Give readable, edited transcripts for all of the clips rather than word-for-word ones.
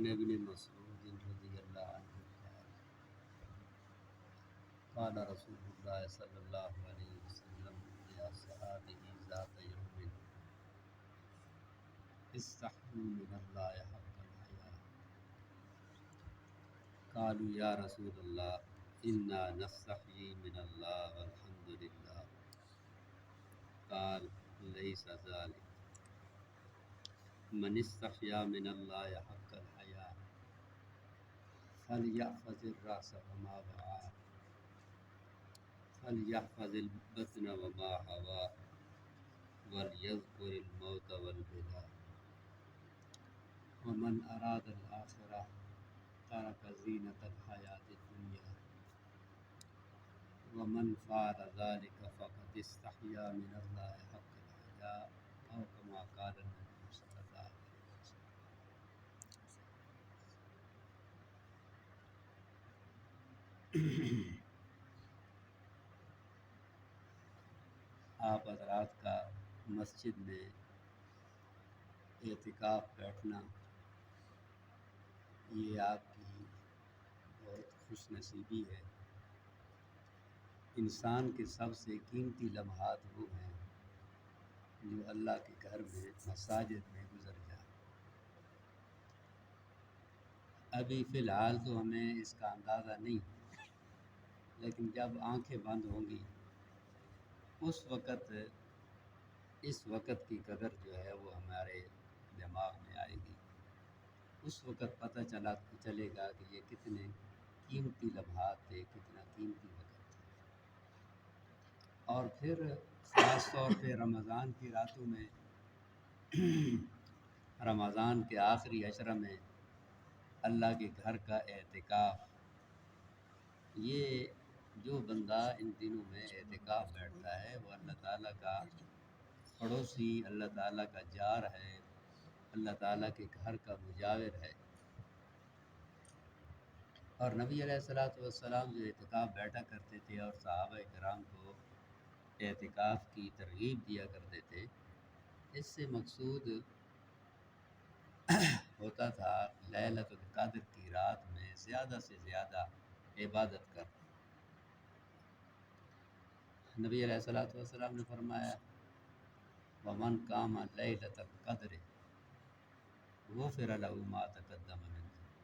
عن ابن مسعود رضی اللہ عنہ قال رسول اللہ صلی اللہ علیہ وسلم لأصحابہ ذات یوم استحیوا من اللہ حق الحیاء قالوا یا رسول اللہ انا نستحیی من اللہ والحمد للہ قال لیس ذلک من استحیا من اللہ حق الحیاء فلیحفظ الراس وما وعى فلیحفظ البطن وما حوى وليذكر الموت والبلا ومن اراد الآخرة ترك زینة الحیاة الدنیا ومن فعل ذلك فقد استحیا من اللہ حق الحیاء او كما قال النبی صلی اللہ علیہ وسلم۔ آپ حضرات کا مسجد میں اعتکاف بیٹھنا یہ آپ کی بہت خوش نصیبی ہے۔ انسان کے سب سے قیمتی لمحات وہ ہیں جو اللہ کے گھر میں مساجد میں گزر جائے۔ ابھی فی الحال تو ہمیں اس کا اندازہ نہیں، لیکن جب آنکھیں بند ہوں گی اس وقت کی قدر جو ہے وہ ہمارے دماغ میں آئے گی۔ اس وقت پتہ چلے گا کہ یہ کتنے قیمتی لمحات تھے، کتنا قیمتی وقت تھا۔ اور پھر خاص طور پہ رمضان کی راتوں میں، رمضان کے آخری عشرہ میں اللہ کے گھر کا اعتکاف، یہ جو بندہ ان دنوں میں اعتکاف بیٹھتا ہے وہ اللہ تعالیٰ کا پڑوسی، اللہ تعالیٰ کا جار ہے، اللہ تعالیٰ کے گھر کا مجاور ہے۔ اور نبی علیہ الصلوۃ والسلام جو اعتکاف بیٹھا کرتے تھے اور صحابہ کرام کو اعتکاف کی ترغیب دیا کرتے تھے، اس سے مقصود ہوتا تھا لیلۃ القدر کی رات میں زیادہ سے زیادہ عبادت کرنا۔ نبی علیہ الصلوۃ والسلام نے فرمایا ومن قام لیلۃ القدر غفر له ما تقدم من ذنبه،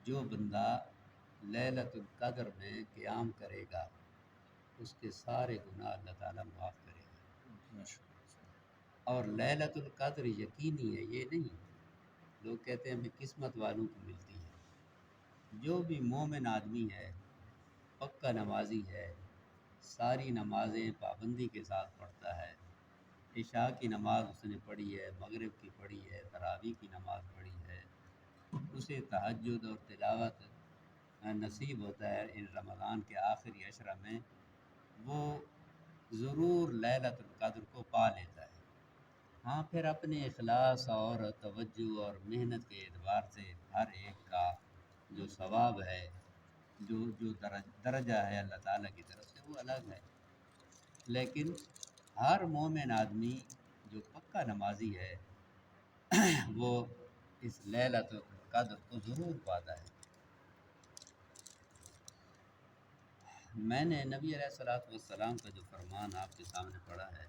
جو بندہ لیلۃ القدر میں قیام کرے گا اس کے سارے گناہ اللہ تعالیٰ معاف کرے گا۔ اور لیلۃ القدر یقینی ہے، یہ نہیں لوگ کہتے ہیں ہمیں قسمت والوں کو ملتی ہے۔ جو بھی مومن آدمی ہے، پکا نمازی ہے، ساری نمازیں پابندی کے ساتھ پڑھتا ہے، عشاء کی نماز اس نے پڑھی ہے، مغرب کی پڑھی ہے، تراویح کی نماز پڑھی ہے، اسے تہجد اور تلاوت نصیب ہوتا ہے ان رمضان کے آخری عشرہ میں، وہ ضرور لیلۃ القدر کو پا لیتا ہے۔ ہاں، پھر اپنے اخلاص اور توجہ اور محنت کے اعتبار سے ہر ایک کا جو ثواب ہے، جو درجہ ہے اللہ تعالیٰ کی طرف سے وہ الگ ہے، لیکن ہر مومن آدمی جو پکا نمازی ہے وہ اس لیلۃ القدر کو ضرور پاتا ہے۔ میں نے نبی علیہ الصلوۃ والسلام کا جو فرمان آپ کے سامنے پڑھا ہے،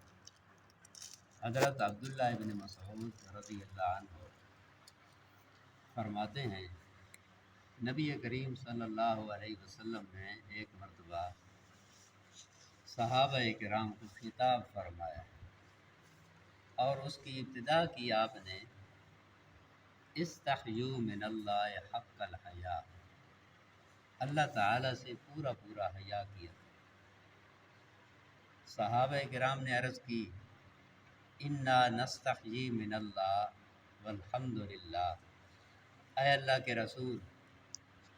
حضرت عبداللہ ابن مسعود رضی اللہ عنہ فرماتے ہیں نبی کریم صلی اللہ علیہ وسلم نے ایک مرتبہ صحابہ کرام کو خطاب فرمایا اور اس کی ابتدا کی آپ نے استحیوا من اللہ حق الحیاء، اللہ تعالیٰ سے پورا حیا کیا۔ صحابہ کرام نے عرض کی انا نستحیی من اللہ والحمد للہ، اے اللہ کے رسول،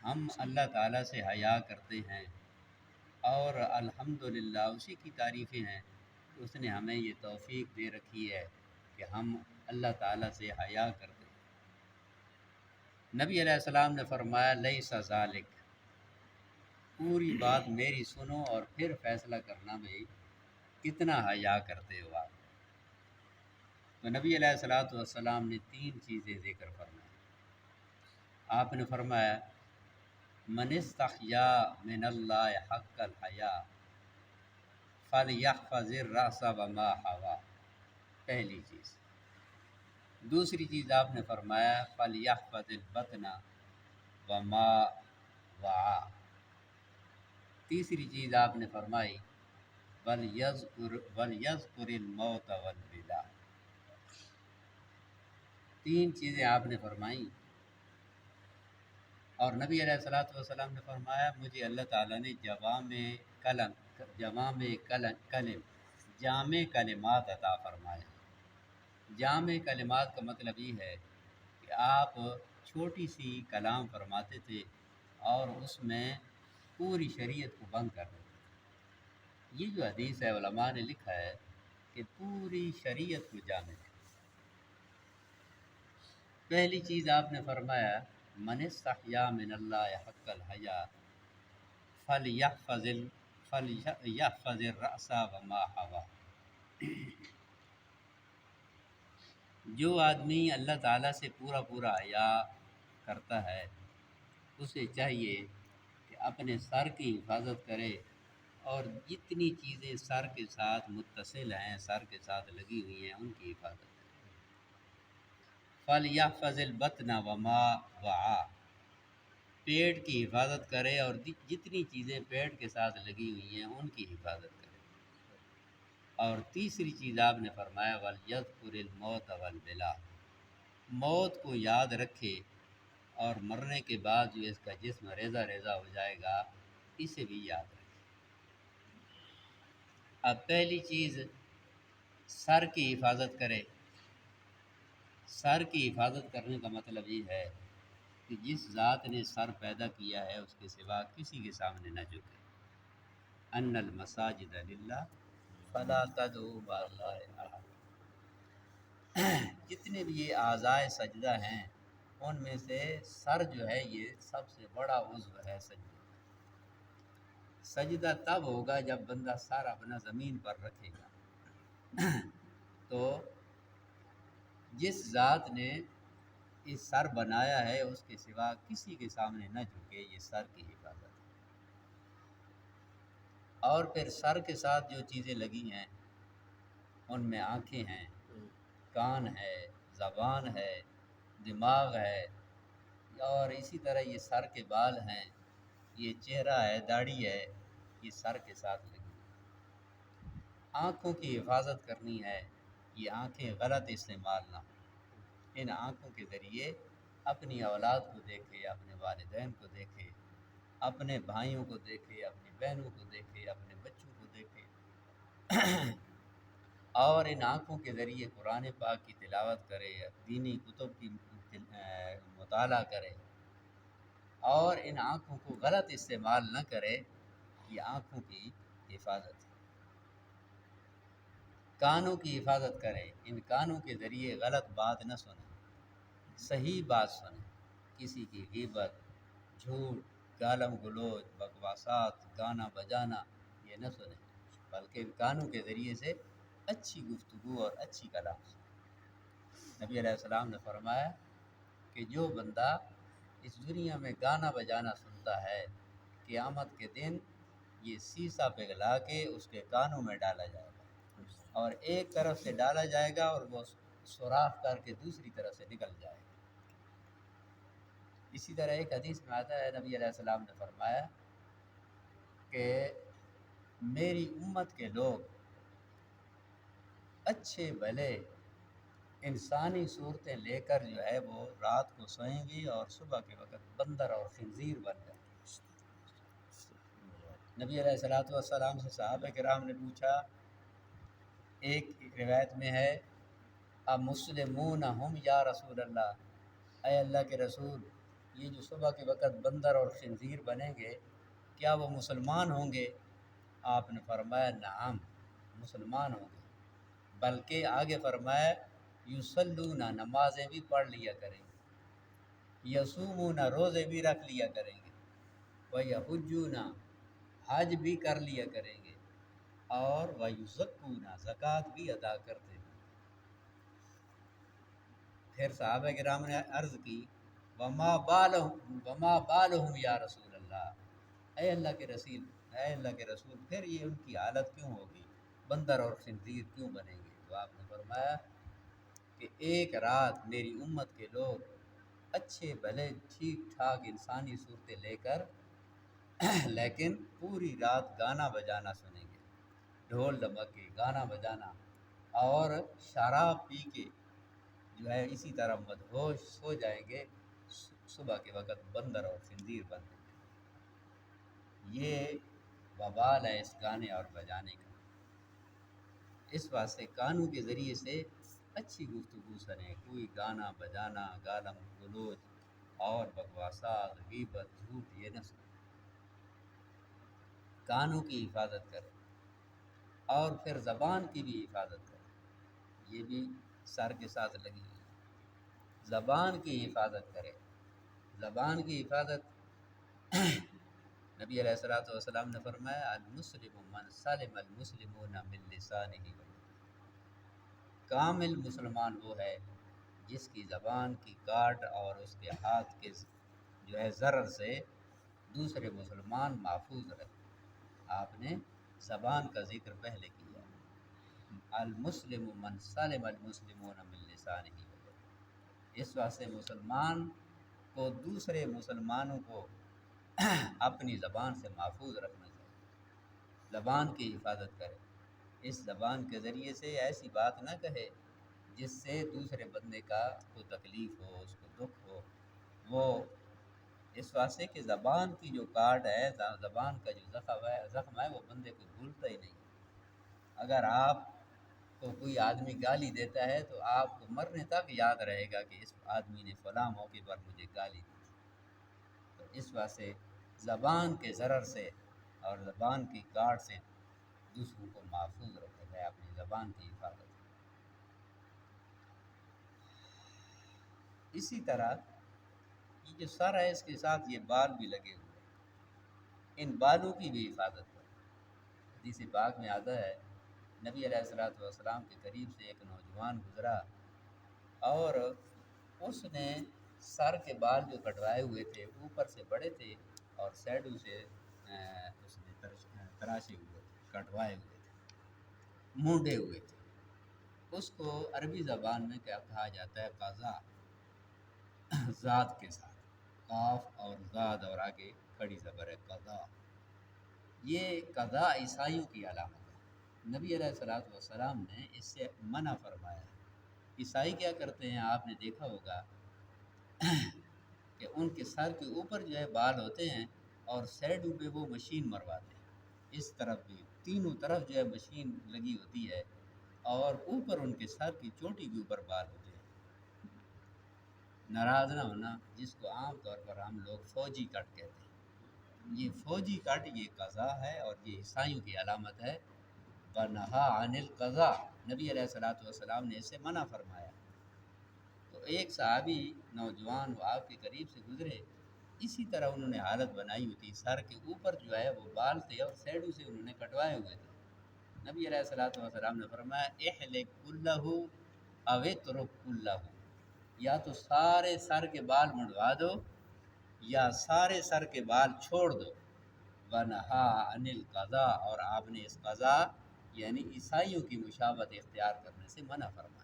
ہم اللہ تعالیٰ سے حیا کرتے ہیں اور الحمدللہ اسی کی تعریفیں ہیں کہ اس نے ہمیں یہ توفیق دے رکھی ہے کہ ہم اللہ تعالیٰ سے حیا کرتے ہیں۔ نبی علیہ السلام نے فرمایا لیس ذالک، پوری بات میری سنو اور پھر فیصلہ کرنا بھائی کتنا حیا کرتے ہو آپ۔ تو نبی علیہ الصلوۃ والسلام نے تین چیزیں ذکر فرمائی. آپ نے فرمایا من استحیا من اللہ حق الحیا فلیحفظ الرأس وما حوا، پہلی چیز. دوسری چیز آپ نے فرمایا فلیحفظ البطن وما وعا. تیسری چیز آپ نے فرمائی وَلْيَذْكُرِ الْمَوْتَ وَالْبِلَا. تین چیزیں آپ نے فرمائیں. اور نبی علیہ الصلوۃ والسلام نے فرمایا مجھے اللہ تعالیٰ نے جامع کلمات عطا فرمائے. جامع کلمات کا مطلب یہ ہے کہ آپ چھوٹی سی کلام فرماتے تھے اور اس میں پوری شریعت کو بند کر دیتے. یہ جو حدیث ہے علماء نے لکھا ہے کہ پوری شریعت کو جامع ہے. پہلی چیز آپ نے فرمایا من استحیا من اللہ حق الحیا فلیحفظ الرأس وما حوا. جو آدمی اللہ تعالیٰ سے پورا پورا حیا کرتا ہے اسے چاہیے کہ اپنے سر کی حفاظت کرے اور جتنی چیزیں سر کے ساتھ متصل ہیں، سر کے ساتھ لگی ہوئی ہیں، ان کی حفاظت کرے. فَلْيَحْفَظِ الْبَطْنَ وَمَا وَعَا، پیٹ کی حفاظت کرے اور جتنی چیزیں پیٹ کے ساتھ لگی ہوئی ہیں ان کی حفاظت کرے. اور تیسری چیز آپ نے فرمایا وَلْيَذْكُرِ الْمَوْتَ وَالْبِلَا، موت کو یاد رکھے اور مرنے کے بعد جو اس کا جسم ریزہ ریزہ ہو جائے گا اسے بھی یاد رکھے. اب پہلی چیز سر کی حفاظت کرے. سر کی حفاظت کرنے کا مطلب یہ ہے کہ جس ذات نے سر پیدا کیا ہے اس کے سوا کسی کے سامنے نہ جھکے. ان المساجد للہ فلا تدعوا مع اللہ احد. جتنے بھی یہ اعضائے سجدہ ہیں ان میں سے سر جو ہے یہ سب سے بڑا عضو ہے سجدہ. سجدہ تب ہوگا جب بندہ سر اپنا زمین پر رکھے گا. تو جس ذات نے اس سر بنایا ہے اس کے سوا کسی کے سامنے نہ جھکے، یہ سر کی حفاظت ہے. اور پھر سر کے ساتھ جو چیزیں لگی ہیں ان میں آنکھیں ہیں، کان ہے، زبان ہے، دماغ ہے، اور اسی طرح یہ سر کے بال ہیں، یہ چہرہ ہے، داڑھی ہے، یہ سر کے ساتھ لگی. آنکھوں کی حفاظت کرنی ہے، یہ آنکھیں غلط استعمال نہ ہوں. ان آنکھوں کے ذریعے اپنی اولاد کو دیکھے، اپنے والدین کو دیکھے، اپنے بھائیوں کو دیکھے، اپنی بہنوں کو دیکھے، اپنے بچوں کو دیکھے. اور ان آنکھوں کے ذریعے قرآن پاک کی تلاوت کرے، دینی کتب کی مطالعہ کرے. اور ان آنکھوں کو غلط استعمال نہ کرے، یہ آنکھوں کی حفاظت ہے. کانوں کی حفاظت کرے، ان کانوں کے ذریعے غلط بات نہ سنیں، صحیح بات سنیں. کسی کی غیبت، جھوٹ، گالم گلوچ، بکواسات، گانا بجانا یہ نہ سنیں، بلکہ ان کانوں کے ذریعے سے اچھی گفتگو اور اچھی کلام سنیں. نبی علیہ السلام نے فرمایا کہ جو بندہ اس دنیا میں گانا بجانا سنتا ہے قیامت کے دن یہ سیسا پگھلا کے اس کے کانوں میں ڈالا جائے گا، اور ایک طرف سے ڈالا جائے گا اور وہ سوراخ کر کے دوسری طرف سے نکل جائے گا. اسی طرح ایک حدیث میں آتا ہے نبی علیہ السلام نے فرمایا کہ میری امت کے لوگ اچھے بھلے انسانی صورتیں لے کر جو ہے وہ رات کو سوئیں گی اور صبح کے وقت بندر اور خنزیر بن جائیں گے. نبی علیہ الصلوۃ والسلام سے صحابہ کرام نے پوچھا، ایک روایت میں ہے امسلمون ہم یا رسول اللہ، اے اللہ کے رسول یہ جو صبح کے وقت بندر اور خنزیر بنیں گے کیا وہ مسلمان ہوں گے؟ آپ نے فرمایا نعم، مسلمان ہوں گے. بلکہ آگے فرمایا یصلون، نمازیں بھی پڑھ لیا کریں گے، یصومون، روزے بھی رکھ لیا کریں گے، ویحجون، حج بھی کر لیا کریں گے، اور ویزکون، زکوٰۃ بھی ادا کرتے ہیں. پھر صحابہ کرام نے عرض کی وما بالہم یا رسول اللہ، اے اللہ کے رسول، اے اللہ کے رسول، پھر یہ ان کی حالت کیوں ہوگی، بندر اور خنزیر کیوں بنیں گے؟ تو آپ نے فرمایا کہ ایک رات میری امت کے لوگ اچھے بھلے ٹھیک ٹھاک انسانی صورتیں لے کر لیکن پوری رات گانا بجانا سنیں گے، ڈھول ڈمک گانا بجانا، اور شراب پی کے جو ہے اسی طرح مدہوش سو جائیں گے، صبح کے وقت بندر اور خنزیر بن جائیں گے۔ یہ وبال ہے اس گانے اور بجانے کا۔ اس واسطے کانوں کے ذریعے سے اچھی گفتگو سنیں، کوئی گانا بجانا، گالم گلوچ اور بکواسات، غیبت، جھوٹ یہ نہ سنیں، کانوں کی حفاظت کریں، اور پھر زبان کی بھی حفاظت کریں، یہ بھی سر کے ساتھ لگی ہوئی ہے۔ زبان کی حفاظت کریں، زبان کی حفاظت نبی علیہ الصلوۃ والسلام نے فرمایا المسلم من سلم المسلمون من لسانہ و یدہ، کامل مسلمان وہ ہے جس کی زبان کی کاٹ اور اس کے ہاتھ کے جو ہے ضرر سے دوسرے مسلمان محفوظ رہے۔ آپ نے زبان کا ذکر پہلے کیا، المسلم من سلم المسلمون من لسانہ و یدہ، اس واسطے مسلمان کو دوسرے مسلمانوں کو اپنی زبان سے محفوظ رکھنا چاہیے، زبان کی حفاظت کرے، اس زبان کے ذریعے سے ایسی بات نہ کہے جس سے دوسرے بندے کا کو تکلیف ہو، اس کو دکھ ہو، وہ اس واسطے کہ زبان کی جو کاٹ ہے، زبان کا جو زخم ہے وہ بندے کو بھولتا ہی نہیں۔ اگر آپ کو کوئی آدمی گالی دیتا ہے تو آپ کو مرنے تک یاد رہے گا کہ اس آدمی نے فلاں موقع پر مجھے گالی دی۔ تو اس واسطے زبان کے ضرر سے اور زبان کی کاٹ سے دوسروں کو محفوظ رکھا جائے، اپنی زبان کی حفاظت۔ اسی طرح یہ جو سر ہے اس کے ساتھ یہ بال بھی لگے ہوئے ہیں، ان بالوں کی بھی حفاظت کریں۔ حدیث پاک میں آتا ہے نبی علیہ الصلوۃ والسلام کے قریب سے ایک نوجوان گزرا اور اس نے سر کے بال جو کٹوائے ہوئے تھے اوپر سے بڑے تھے اور سیڈوں سے اس نے تراشے ہوئے تھے، کٹوائے ہوئے تھے، مونڈے ہوئے تھے۔ اس کو عربی زبان میں کیا کہا جاتا ہے؟ قضا، ذات کے ساتھ، قاف اور ذات اور آگے کھڑی زبر ہے، قضا۔ یہ قضا عیسائیوں کی علامت ہے، نبی علیہ الصلوۃ والسلام نے اس سے منع فرمایا ہے۔ عیسائی کیا کرتے ہیں، آپ نے دیکھا ہوگا کہ ان کے سر کے اوپر جو ہے بال ہوتے ہیں اور سیڈوں پہ وہ مشین مرواتے ہیں، اس طرف بھی تینوں طرف جو ہے مشین لگی ہوتی ہے اور اوپر ان کے سر کی چوٹی کے اوپر بال ہوتے ہیں۔ ناراض نہ ہونا، جس کو عام طور پر ہم لوگ فوجی کٹ کہتے ہیں، یہ فوجی کٹ یہ قضا ہے اور یہ عیسائیوں کی علامت ہے۔ وَنَهَا عَنِ الْقَضَاءِ، نبی علیہ الصلوۃ والسلام نے اسے منع فرمایا۔ تو ایک صحابی نوجوان وہ آپ کے قریب سے گزرے، اسی طرح انہوں نے حالت بنائی ہوئی تھی، سر کے اوپر جو ہے وہ بال تھے اور سیڈوں سے انہوں نے کٹوائے ہوئے تھے۔ نبی علیہ الصلوۃ والسلام نے فرمایا احلق کلہ او اترک کلہ، یا تو سارے سر کے بال منڈوا دو یا سارے سر کے بال چھوڑ دو۔ وَنَهَا عَنِ الْقَضَاءِ، اور آپ نے اس قضا یعنی عیسائیوں کی مشابہت اختیار کرنے سے منع فرمایا۔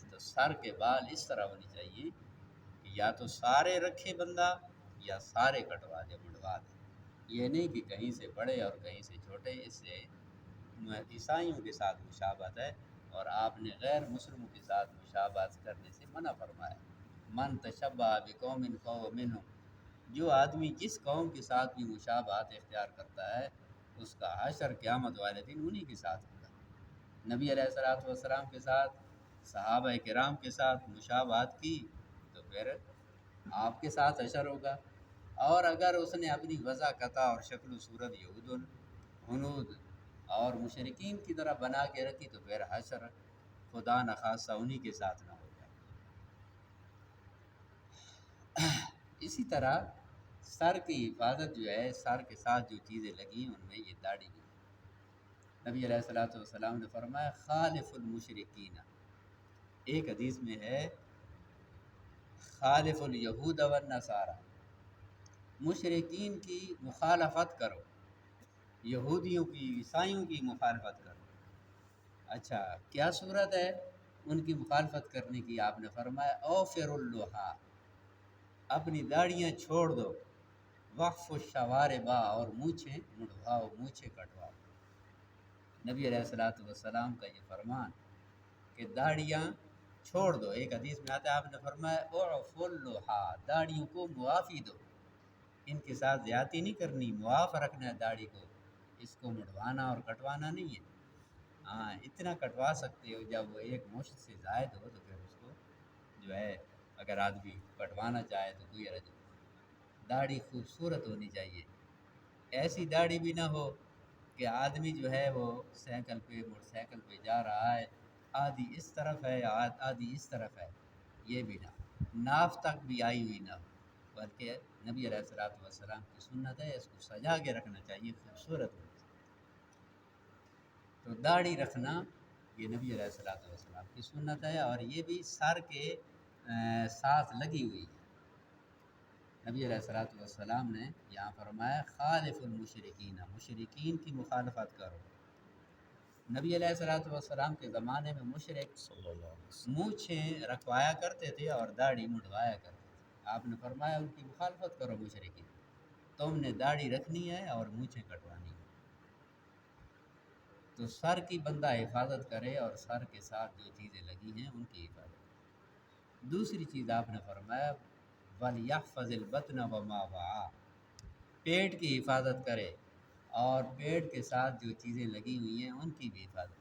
تو سر کے بال اس طرح ہونی چاہیے کہ یا تو سارے رکھے بندہ یا سارے کٹوا دے، منڈوا دے، یہ نہیں کہ کہیں سے بڑے اور کہیں سے چھوٹے، اس سے عیسائیوں کے ساتھ مشابہت ہے اور آپ نے غیر مسلموں کے ساتھ مشابہت کرنے سے منع فرمایا۔ من تشبہ بقوم فہو منہم، جو آدمی جس قوم کے ساتھ بھی مشابہت اختیار کرتا ہے اس کا حشر قیامت والے دن انہی کے ساتھ ہوگا۔ نبی علیہ الصلوۃ والسلام کے ساتھ، صحابہ کرام کے ساتھ مشابہت کی تو پھر آپ کے ساتھ حشر ہوگا، اور اگر اس نے اپنی وضاحت اور شکل و صورت یہود ہنود اور مشرکین کی طرح بنا کے رکھی تو پھر حشر خدا نخواستہ انہی کے ساتھ نہ ہوگا۔ اسی طرح سر کی حفاظت جو ہے، سر کے ساتھ جو چیزیں لگی ہیں ان میں یہ داڑھی بھی ہے۔ نبی علیہ الصلوۃ والسلام نے فرمایا خالف المشرکین، ایک حدیث میں ہے خالف الیہود والنصارى، مشرکین کی مخالفت کرو، یہودیوں کی عیسائیوں کی مخالفت کرو۔ اچھا کیا صورت ہے ان کی مخالفت کرنے کی؟ آپ نے فرمایا اوفر اللحا، اپنی داڑیاں چھوڑ دو، وقف الشواربا، اور مونچھیں مڑواؤ، مونچھیں کٹواؤ۔ نبی علیہ الصلوۃ والسلام کا یہ فرمان کہ داڑیاں چھوڑ دو۔ ایک حدیث میں آتا ہے آپ نے فرمایا اعف اللحا، داڑیوں کو معافی دو، ان کے ساتھ زیادتی نہیں کرنی، معاف رکھنا ہے داڑھی کو، اس کو مڑوانا اور کٹوانا نہیں ہے۔ ہاں اتنا کٹوا سکتے ہو جب وہ ایک مشت سے زائد ہو، تو پھر اس کو جو ہے اگر آدمی کٹوانا چاہے تو کوئی حرج نہیں۔ داڑھی خوبصورت ہونی چاہیے، ایسی داڑھی بھی نہ ہو کہ آدمی جو ہے وہ سائیکل پہ موٹر سائیکل پہ جا رہا ہے، آدھی اس طرف ہے آدھی اس طرف ہے، یہ بھی نہ، ناف تک بھی آئی ہوئی نہ ہو، بلکہ نبی علیہ الصلوۃ والسلام کی سنت ہے اس کو سجا کے رکھنا چاہیے، خوبصورت ہو۔ تو داڑھی رکھنا یہ نبی علیہ الصلوۃ والسلام کی سنت ہے، اور یہ بھی سر کے ساتھ لگی ہوئی ہے۔ نبی علیہ الصلوۃ والسلام نے یہاں فرمایا خالف المشرکین، مشرکین کی مخالفت کرو۔ نبی علیہ الصلوۃ والسلام کے زمانے میں مشرک مونچھیں رکھوایا کرتے تھے اور داڑھی مڈوایا کرتے تھے۔ آپ نے فرمایا ان کی مخالفت کرو مشرکین، تم نے داڑھی رکھنی ہے اور مونچھیں کٹوانی ہے۔ تو سر کی بندہ حفاظت کرے، اور سر کے ساتھ جو چیزیں لگی ہیں ان کی حفاظت۔ دوسری چیز آپ نے فرمایا وَلْيَحْفَظِ الْبَطْنَ وَمَا وَعَى، پیٹ کی حفاظت کرے، اور پیٹ کے ساتھ جو چیزیں لگی ہوئی ہیں ان کی بھی حفاظت۔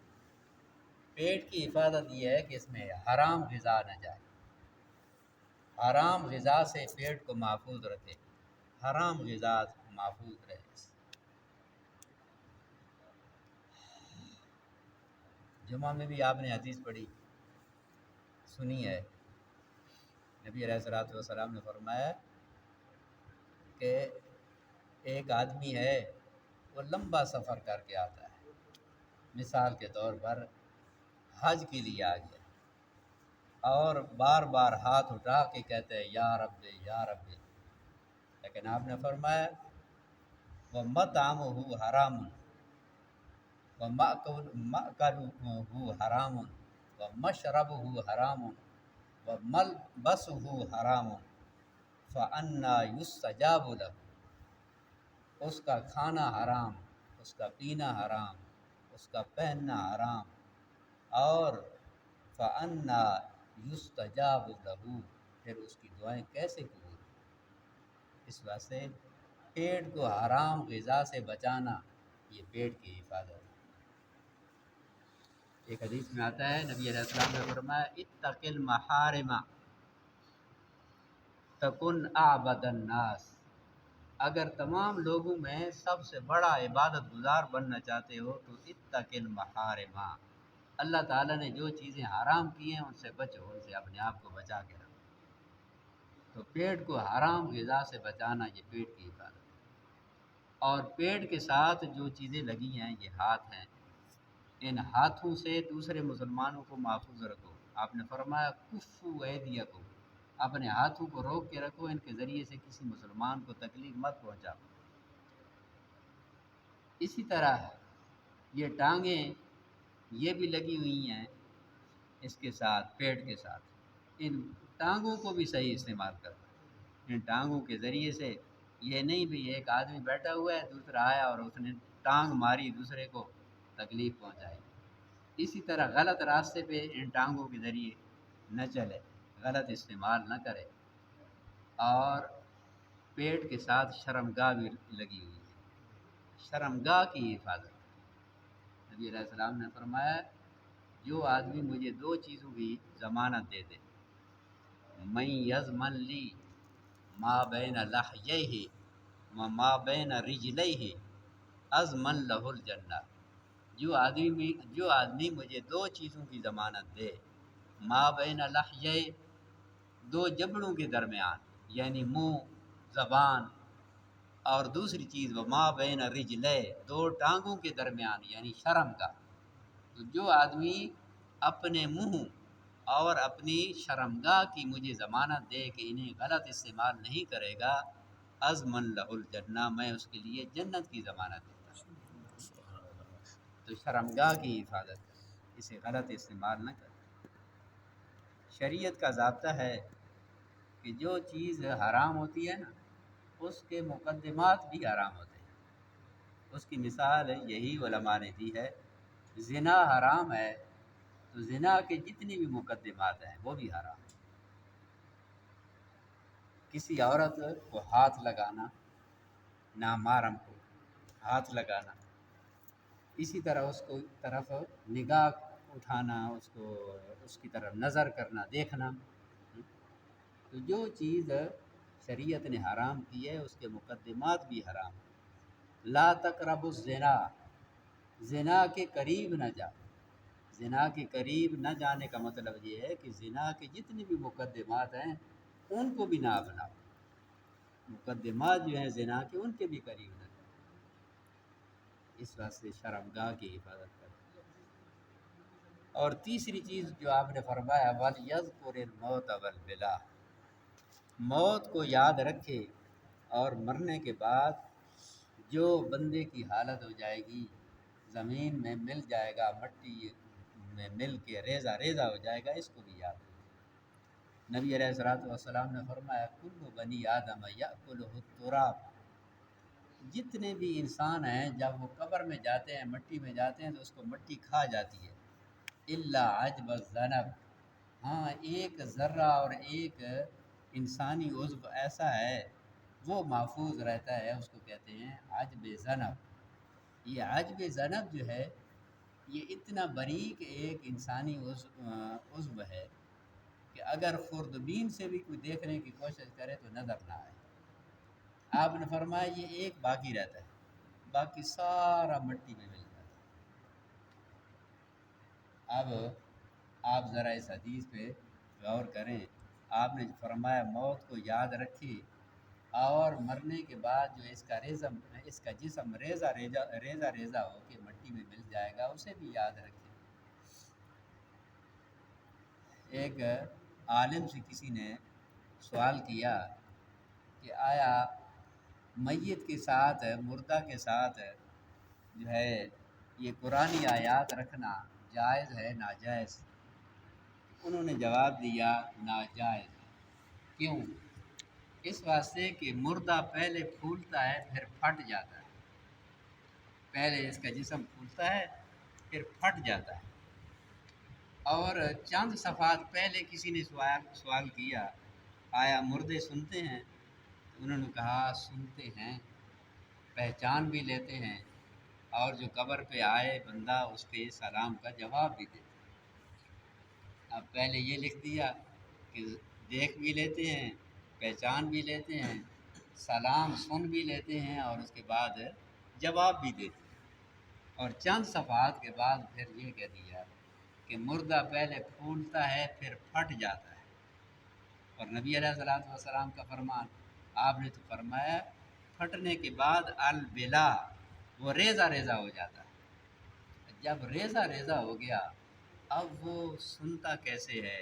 پیٹ کی حفاظت یہ ہے کہ اس میں حرام غذا نہ جائے، حرام غذا سے پیٹ کو محفوظ رکھے، حرام غذا محفوظ رہے۔ جمعہ میں بھی آپ نے حدیث پڑھی سنی ہے، نبی علیہ الصلوۃ والسلام نے فرمایا کہ ایک آدمی ہے وہ لمبا سفر کر کے آتا ہے، مثال کے طور پر حج کے لیے آ گیا، اور بار بار ہاتھ اٹھا کے کہتے ہیں یا رب یا رب، لیکن آپ نے فرمایا وَمَطْعَمُهُ حَرَامٌ وَمَأْكَلُهُ حَرَامٌ وَمَشْرَبُهُ حَرَامٌ وَمَلْبَسُهُ حَرَامٌ فَأَنَّىٰ يُسْتَجَابُ لَهُ، اس کا کھانا حرام، اس کا پینا حرام، اس کا پہننا حرام، اور فَأَنَّىٰ يُسْتَجَابُ لَهُ، پھر اس کی دعائیں کیسے قبول ہیں؟ اس واسطے پیٹ کو حرام غذا سے بچانا یہ پیٹ کی حفاظت ہے۔ ایک حدیث میں آتا ہے نبی علیہ السلام نے فرمایا اتق المحارم تکن اعبد الناس، اگر تمام لوگوں میں سب سے بڑا عبادت گزار بننا چاہتے ہو تو اتق المحارم، اللہ تعالیٰ نے جو چیزیں حرام کی ہیں ان سے بچو، ان سے اپنے آپ کو بچا کے رکھو۔ تو پیٹ کو حرام غذا سے بچانا یہ پیٹ کی حفاظت ہے۔ اور پیٹ کے ساتھ جو چیزیں لگی ہیں یہ ہاتھ ہیں، ان ہاتھوں سے دوسرے مسلمانوں کو محفوظ رکھو۔ آپ نے فرمایا کفوا ایدیکم، اپنے ہاتھوں کو روک کے رکھو، ان کے ذریعے سے کسی مسلمان کو تکلیف مت پہنچاؤ۔ اسی طرح یہ ٹانگیں یہ بھی لگی ہوئی ہیں اس کے ساتھ، پیٹ کے ساتھ، ان ٹانگوں کو بھی صحیح استعمال کرو۔ ان ٹانگوں کے ذریعے سے یہ نہیں بھی ایک آدمی بیٹھا ہوا ہے دوسرا آیا اور اس نے ٹانگ ماری دوسرے کو تکلیف پہنچائی۔ اسی طرح غلط راستے پہ ان ٹانگوں کے ذریعے نہ چلے، غلط استعمال نہ کرے۔ اور پیٹ کے ساتھ شرمگاہ بھی لگی ہوئی ہے، شرمگاہ کی حفاظت۔ نبی علیہ السلام نے فرمایا جو آدمی مجھے دو چیزوں کی ضمانت دے دے، من یضمن لی ما بین لحییہ و ما بین رجلیہ اضمن لہ الجنہ، جو آدمی مجھے دو چیزوں کی ضمانت دے، ما بین لحییہ، دو جبڑوں کے درمیان یعنی منہ زبان، اور دوسری چیز وما بین رجلے، دو ٹانگوں کے درمیان یعنی شرم کا، تو جو آدمی اپنے منہ اور اپنی شرمگاہ کی مجھے ضمانت دے کہ انہیں غلط استعمال نہیں کرے گا، ازمن لہ الجنہ، میں اس کے لیے جنت کی ضمانت دیتا ہوں۔ تو شرمگاہ کی حفاظت کرے، اسے غلط استعمال نہ کرے۔ شریعت کا ضابطہ ہے کہ جو چیز حرام ہوتی ہے نا، اس کے مقدمات بھی حرام ہوتے ہیں۔ اس کی مثال یہی علماء نے دی ہے، زنا حرام ہے تو زنا کے جتنے بھی مقدمات ہیں وہ بھی حرام ہیں۔ کسی عورت کو ہاتھ لگانا، نامحرم کو ہاتھ لگانا، اسی طرح اس کو طرف نگاہ اٹھانا، اس کی طرف نظر کرنا، دیکھنا، تو جو چیز شریعت نے حرام کی ہے اس کے مقدمات بھی حرام ہیں۔ لا تقربوا الزنا، زنا کے قریب نہ جا۔ زنا کے قریب نہ جانے کا مطلب یہ ہے کہ زنا کے جتنے بھی مقدمات ہیں ان کو بھی نہ اپناؤ۔ مقدمات جو ہیں زنا کے ان کے بھی قریب نہ جاؤ۔ اس واسطے شرمگاہ کی حفاظت کریں۔ اور تیسری چیز جو آپ نے فرمایا، وَلْيَذْكُرِ الْمَوْتَ وَالْبِلَا، موت کو یاد رکھے اور مرنے کے بعد جو بندے کی حالت ہو جائے گی، زمین میں مل جائے گا، مٹی میں مل کے ریزہ ریزہ ہو جائے گا، اس کو بھی یاد رکھے۔ نبی علیہ الصلوۃ والسلام نے فرمایا، کل بنی آدم یأکلہ التراب، جتنے بھی انسان ہیں جب وہ قبر میں جاتے ہیں، مٹی میں جاتے ہیں تو اس کو مٹی کھا جاتی ہے، الا عجب الذنب، ہاں ایک ذرہ اور ایک انسانی عضو ایسا ہے وہ محفوظ رہتا ہے، اس کو کہتے ہیں عجب ذنب۔ یہ عجب ذنب جو ہے یہ اتنا باریک ایک انسانی عضو ہے کہ اگر خوردبین سے بھی کوئی دیکھنے کی کوشش کرے تو نظر نہ آئے۔ آپ نے فرمایا یہ ایک باقی رہتا ہے، باقی سارا مٹی میں مل جاتا ہے۔ اب آپ ذرا اس حدیث پہ غور کریں، آپ نے فرمایا موت کو یاد رکھیے اور مرنے کے بعد جو اس کا جسم ریزہ ریزہ ہو کے مٹی میں مل جائے گا، اسے بھی یاد رکھیں۔ ایک عالم سے کسی نے سوال کیا کہ آیا میت کے ساتھ، مردہ کے ساتھ جو ہے یہ قرآنی آیات رکھنا جائز ہے ناجائز؟ انہوں نے جواب دیا ناجائز ہے۔ کیوں؟ اس واسطے کہ مردہ پہلے پھولتا ہے پھر پھٹ جاتا ہے، پہلے اس کا جسم پھولتا ہے پھر پھٹ جاتا ہے۔ اور چند صفحات پہلے کسی نے سوال کیا، آیا مردے سنتے ہیں؟ انہوں نے کہا سنتے ہیں، پہچان بھی لیتے ہیں، اور جو قبر پہ آئے بندہ اس کے سلام کا جواب بھی دیتے ہیں۔ اب پہلے یہ لکھ دیا کہ دیکھ بھی لیتے ہیں، پہچان بھی لیتے ہیں، سلام سن بھی لیتے ہیں، اور اس کے بعد جواب بھی دیتے ہیں۔ اور چند صفحات کے بعد پھر یہ کہہ دیا کہ مردہ پہلے پھولتا ہے پھر پھٹ جاتا ہے۔ اور نبی علیہ الصلوۃ والسلام کا فرمان، آپ نے تو فرمایا پھٹنے کے بعد البلا، وہ ریزہ ریزہ ہو جاتا ہے۔ جب ریزہ ریزہ ہو گیا اب وہ سنتا کیسے ہے،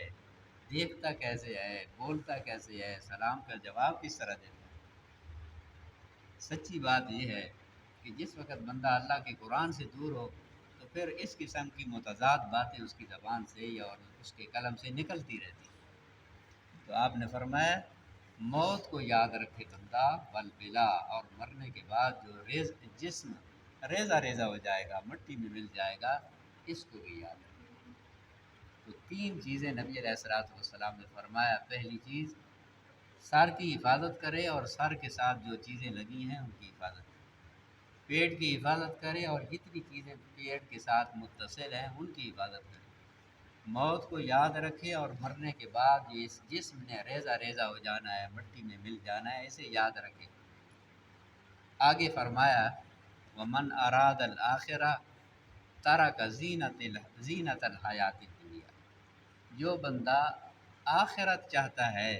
دیکھتا کیسے ہے، بولتا کیسے ہے، سلام کا جواب کس طرح دیتا ہے؟ سچی بات یہ ہے کہ جس وقت بندہ اللہ کے قرآن سے دور ہو تو پھر اس قسم کی متضاد باتیں اس کی زبان سے یا اور اس کے قلم سے نکلتی رہتی ہیں۔ تو آپ نے فرمایا موت کو یاد رکھے بندہ، والبلا، اور مرنے کے بعد جو جسم ریزہ ریزہ ہو جائے گا، مٹی میں مل جائے گا، اس کو بھی یاد رکھے۔ تو تین چیزیں نبی علیہ الصلوۃ والسلام نے فرمایا۔ پہلی چیز سر کی حفاظت کرے اور سر کے ساتھ جو چیزیں لگی ہیں ان کی حفاظت کرے، پیٹ کی حفاظت کرے اور جتنی چیزیں پیٹ کے ساتھ متصل ہیں ان کی حفاظت کرے، موت کو یاد رکھے اور مرنے کے بعد یہ اس جسم نے ریزہ ریزہ ہو جانا ہے، مٹی میں مل جانا ہے، اسے یاد رکھے۔ آگے فرمایا ومن اراد الآخرہ ترک زینت الحیات الدنیا، جو بندہ آخرت چاہتا ہے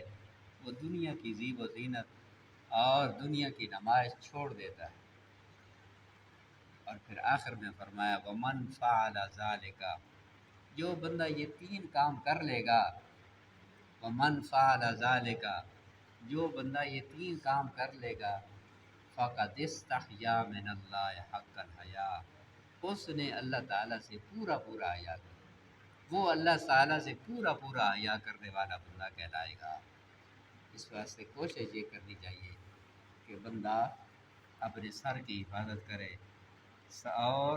وہ دنیا کی زیب و زینت اور دنیا کی نمائش چھوڑ دیتا ہے۔ اور پھر آخر میں فرمایا ومن فعل ذلک، جو بندہ یہ تین کام کر لے گا، ومن فعل ذالک، جو بندہ یہ تین کام کر لے گا، فقد استحیا من اللہ حق الحیا، اس نے اللہ تعالیٰ سے پورا پورا حیا کیا، وہ اللہ تعالیٰ سے پورا پورا حیا کرنے والا بندہ کہلائے گا۔ اس واسطے کوشش یہ کرنی چاہیے کہ بندہ اپنے سر کی حفاظت کرے، اور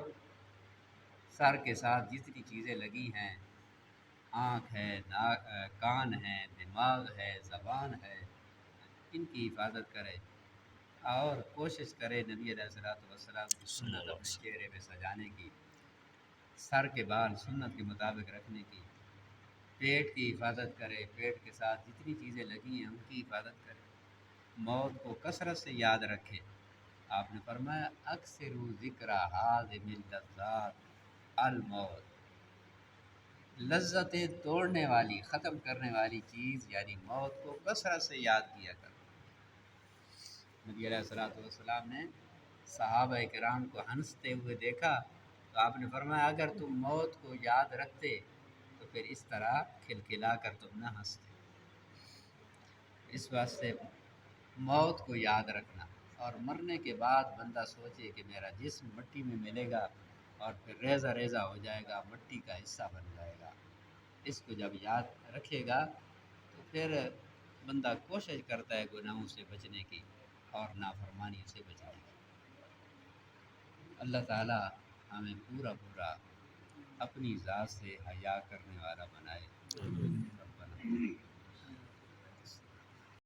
سر کے ساتھ جتنی چیزیں لگی ہیں، آنکھ ہے، کان ہے، دماغ ہے، زبان ہے، ان کی حفاظت کرے، اور کوشش کرے نبی علیہ السلام کی سنت اپنے چہرے پہ سجانے کی، سر کے بال سنت کے مطابق رکھنے کی، پیٹ کی حفاظت کرے، پیٹ کے ساتھ جتنی چیزیں لگی ہیں ان کی حفاظت کرے، موت کو کثرت سے یاد رکھے۔ آپ نے فرمایا اکثر ذکر حاذم اللذات الموت، لذتیں توڑنے والی، ختم کرنے والی چیز یعنی موت کو کثرت سے یاد کیا کر۔ نبی علیہ السلام نے صحابہ کرام کو ہنستے ہوئے دیکھا تو آپ نے فرمایا اگر تم موت کو یاد رکھتے تو پھر اس طرح کھلکھلا کر تم نہ ہنستے۔ اس واسطے موت کو یاد رکھنا، اور مرنے کے بعد بندہ سوچے کہ میرا جسم مٹی میں ملے گا اور پھر ریزہ ریزہ ہو جائے گا، مٹی کا حصہ بن جائے گا۔ اس کو جب یاد رکھے گا تو پھر بندہ کوشش کرتا ہے گناہوں سے بچنے کی اور نافرمانی سے بچنے کی۔ اللہ تعالی ہمیں پورا پورا اپنی ذات سے حیا کرنے والا بنائے۔ ربنا